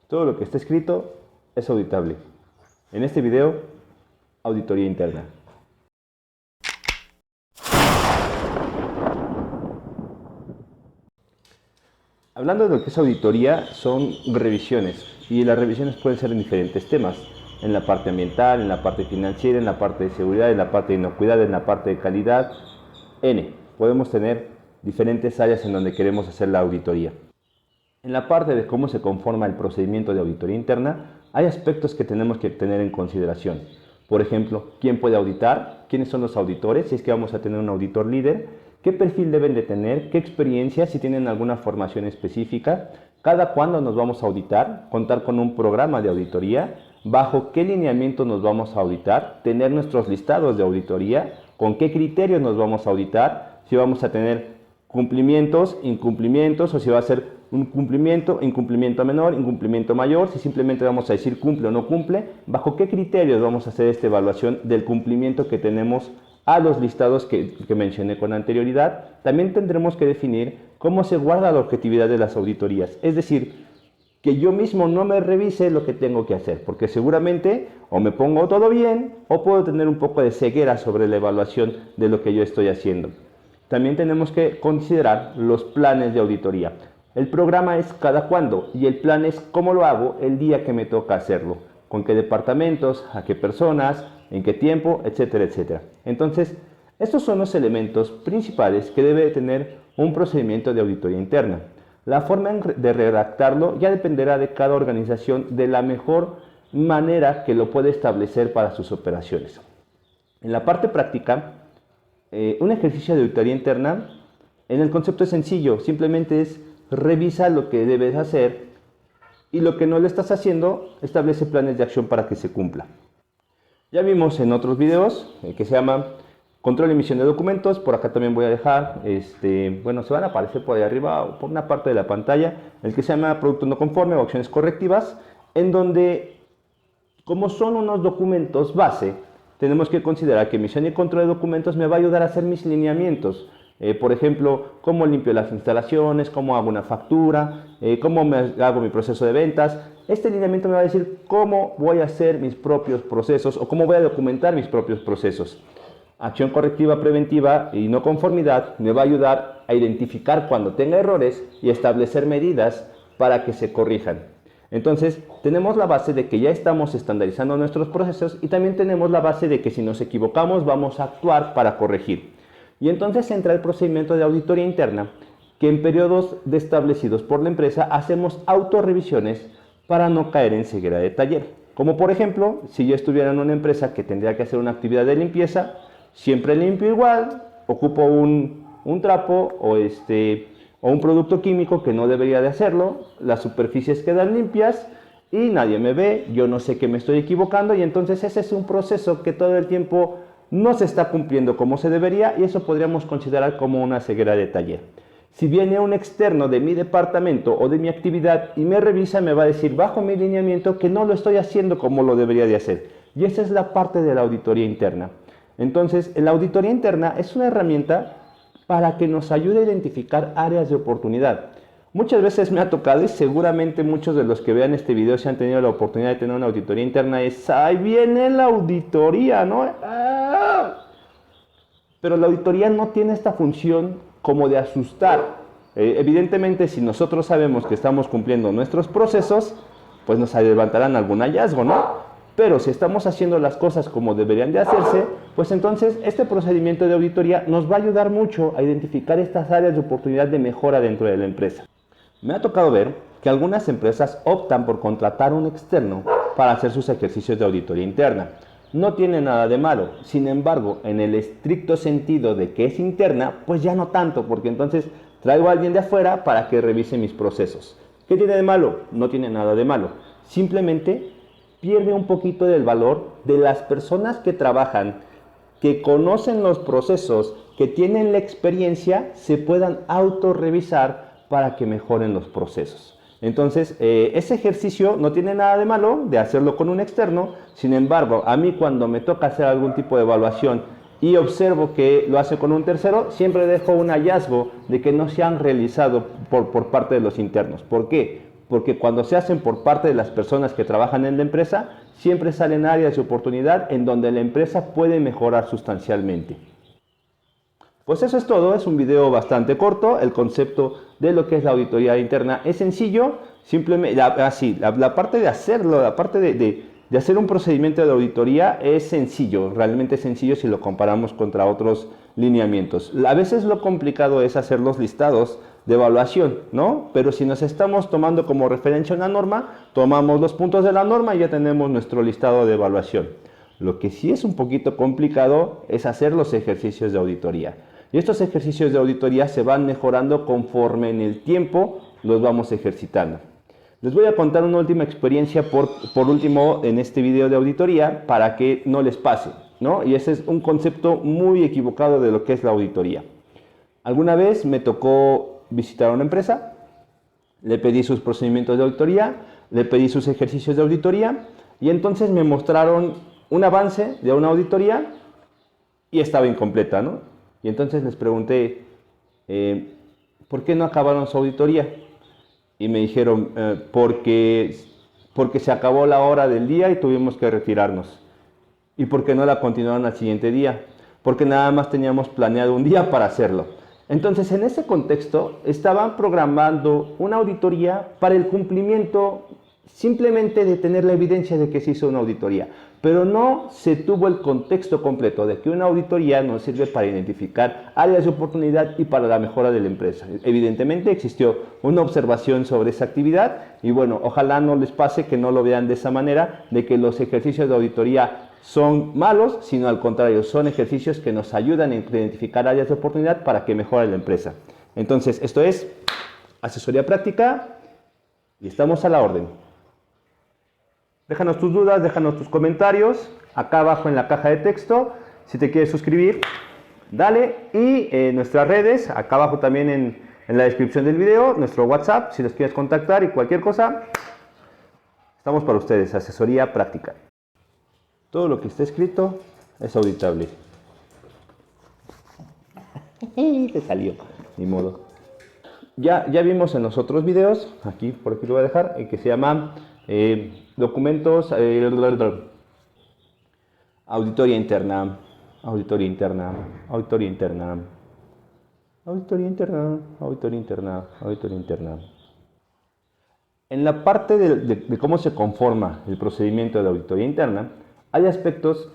Todo lo que está escrito es auditable. En este video, auditoría interna. Hablando de lo que es auditoría, son revisiones. Y las revisiones pueden ser en diferentes temas. En la parte ambiental, en la parte financiera, en la parte de seguridad, en la parte de inocuidad, en la parte de calidad. Podemos tener diferentes áreas en donde queremos hacer la auditoría. En la parte de cómo se conforma el procedimiento de auditoría interna, hay aspectos que tenemos que tener en consideración. Por ejemplo, ¿quién puede auditar? ¿Quiénes son los auditores? Si es que vamos a tener un auditor líder, ¿qué perfil deben de tener? ¿Qué experiencia? Si tienen alguna formación específica. ¿Cada cuándo nos vamos a auditar? Contar con un programa de auditoría. ¿Bajo qué lineamiento nos vamos a auditar? Tener nuestros listados de auditoría. ¿Con qué criterios nos vamos a auditar? Si vamos a tener cumplimientos, incumplimientos, o si va a ser un cumplimiento, incumplimiento menor, incumplimiento mayor, si simplemente vamos a decir cumple o no cumple, bajo qué criterios vamos a hacer esta evaluación del cumplimiento que tenemos a los listados que mencioné con anterioridad. También tendremos que definir cómo se guarda la objetividad de las auditorías, es decir, que yo mismo no me revise lo que tengo que hacer, porque seguramente o me pongo todo bien o puedo tener un poco de ceguera sobre la evaluación de lo que yo estoy haciendo. También tenemos que considerar los planes de auditoría. El programa es cada cuándo y el plan es cómo lo hago el día que me toca hacerlo, con qué departamentos, a qué personas, en qué tiempo, etcétera, etcétera. Entonces, estos son los elementos principales que debe tener un procedimiento de auditoría interna. La forma de redactarlo ya dependerá de cada organización de la mejor manera que lo puede establecer para sus operaciones. En la parte práctica, un ejercicio de auditoría interna, en el concepto es sencillo, simplemente es revisa lo que debes hacer y lo que no lo estás haciendo, establece planes de acción para que se cumpla. Ya vimos en otros videos que se llama control y emisión de documentos. Por acá también voy a dejar, se van a aparecer por ahí arriba o por una parte de la pantalla, el que se llama producto no conforme o acciones correctivas, en donde, como son unos documentos base, tenemos que considerar que emisión y control de documentos me va a ayudar a hacer mis lineamientos. Por ejemplo, cómo limpio las instalaciones, cómo hago una factura, cómo hago mi proceso de ventas. Este lineamiento me va a decir cómo voy a hacer mis propios procesos o cómo voy a documentar mis propios procesos. Acción correctiva preventiva y no conformidad me va a ayudar a identificar cuando tenga errores y establecer medidas para que se corrijan. Entonces, tenemos la base de que ya estamos estandarizando nuestros procesos y también tenemos la base de que si nos equivocamos vamos a actuar para corregir. Y entonces entra el procedimiento de auditoría interna, que en periodos establecidos por la empresa hacemos autorrevisiones para no caer en ceguera de taller. Como por ejemplo, si yo estuviera en una empresa que tendría que hacer una actividad de limpieza, siempre limpio igual, ocupo un trapo o un producto químico que no debería de hacerlo, las superficies quedan limpias y nadie me ve, yo no sé que me estoy equivocando y entonces ese es un proceso que todo el tiempo no se está cumpliendo como se debería y eso podríamos considerar como una ceguera de taller. Si viene un externo de mi departamento o de mi actividad y me revisa, me va a decir bajo mi lineamiento que no lo estoy haciendo como lo debería de hacer. Y esa es la parte de la auditoría interna. Entonces, la auditoría interna es una herramienta para que nos ayude a identificar áreas de oportunidad. Muchas veces me ha tocado y seguramente muchos de los que vean este video si han tenido la oportunidad de tener una auditoría interna es ahí viene la auditoría, ¿no? Pero la auditoría no tiene esta función como de asustar. Evidentemente, si nosotros sabemos que estamos cumpliendo nuestros procesos, pues nos levantarán algún hallazgo, ¿no? Pero si estamos haciendo las cosas como deberían de hacerse, pues entonces este procedimiento de auditoría nos va a ayudar mucho a identificar estas áreas de oportunidad de mejora dentro de la empresa. Me ha tocado ver que algunas empresas optan por contratar a un externo para hacer sus ejercicios de auditoría interna. No tiene nada de malo, sin embargo, en el estricto sentido de que es interna, pues ya no tanto, porque entonces traigo a alguien de afuera para que revise mis procesos. ¿Qué tiene de malo? No tiene nada de malo. Simplemente pierde un poquito del valor de las personas que trabajan, que conocen los procesos, que tienen la experiencia, se puedan autorrevisar para que mejoren los procesos. Entonces, ese ejercicio no tiene nada de malo de hacerlo con un externo. Sin embargo, a mí cuando me toca hacer algún tipo de evaluación y observo que lo hace con un tercero, siempre dejo un hallazgo de que no se han realizado por parte de los internos. ¿Por qué? porque cuando se hacen por parte de las personas que trabajan en la empresa, siempre salen áreas de oportunidad en donde la empresa puede mejorar sustancialmente. Pues eso es todo, es un video bastante corto. El concepto de lo que es la auditoría interna es sencillo, simplemente la parte de hacerlo, la parte de hacer un procedimiento de auditoría es sencillo, realmente sencillo si lo comparamos contra otros lineamientos. A veces lo complicado es hacer los listados de evaluación, ¿no? Pero si nos estamos tomando como referencia una norma, tomamos los puntos de la norma y ya tenemos nuestro listado de evaluación. Lo que sí es un poquito complicado es hacer los ejercicios de auditoría. Y estos ejercicios de auditoría se van mejorando conforme en el tiempo los vamos ejercitando. Les voy a contar una última experiencia por último en este video de auditoría para que no les pase, ¿no? Y ese es un concepto muy equivocado de lo que es la auditoría. Alguna vez me tocó visitar a una empresa, le pedí sus procedimientos de auditoría, le pedí sus ejercicios de auditoría y entonces me mostraron un avance de una auditoría y estaba incompleta, ¿no? Y entonces les pregunté, ¿por qué no acabaron su auditoría? Y me dijeron, porque se acabó la hora del día y tuvimos que retirarnos. ¿Y por qué no la continuaron al siguiente día? Porque nada más teníamos planeado un día para hacerlo. Entonces, en ese contexto, estaban programando una auditoría para el cumplimiento simplemente de tener la evidencia de que se hizo una auditoría, pero no se tuvo el contexto completo de que una auditoría nos sirve para identificar áreas de oportunidad y para la mejora de la empresa. Evidentemente existió una observación sobre esa actividad y bueno, ojalá no les pase que no lo vean de esa manera, de que los ejercicios de auditoría son malos, sino al contrario, son ejercicios que nos ayudan a identificar áreas de oportunidad para que mejore la empresa. Entonces, esto es asesoría práctica y estamos a la orden. Déjanos tus dudas, déjanos tus comentarios acá abajo en la caja de texto. Si te quieres suscribir, dale. Y nuestras redes, acá abajo también en la descripción del video, nuestro WhatsApp, si los quieres contactar y cualquier cosa, estamos para ustedes, asesoría práctica. Todo lo que está escrito es auditable. Te salió, ni modo. Ya vimos en los otros videos, por aquí lo voy a dejar, que se llama documentos, auditoría interna, auditoría interna, auditoría interna, auditoría interna, auditoría interna, auditoría interna. En la parte de cómo se conforma el procedimiento de auditoría interna, hay aspectos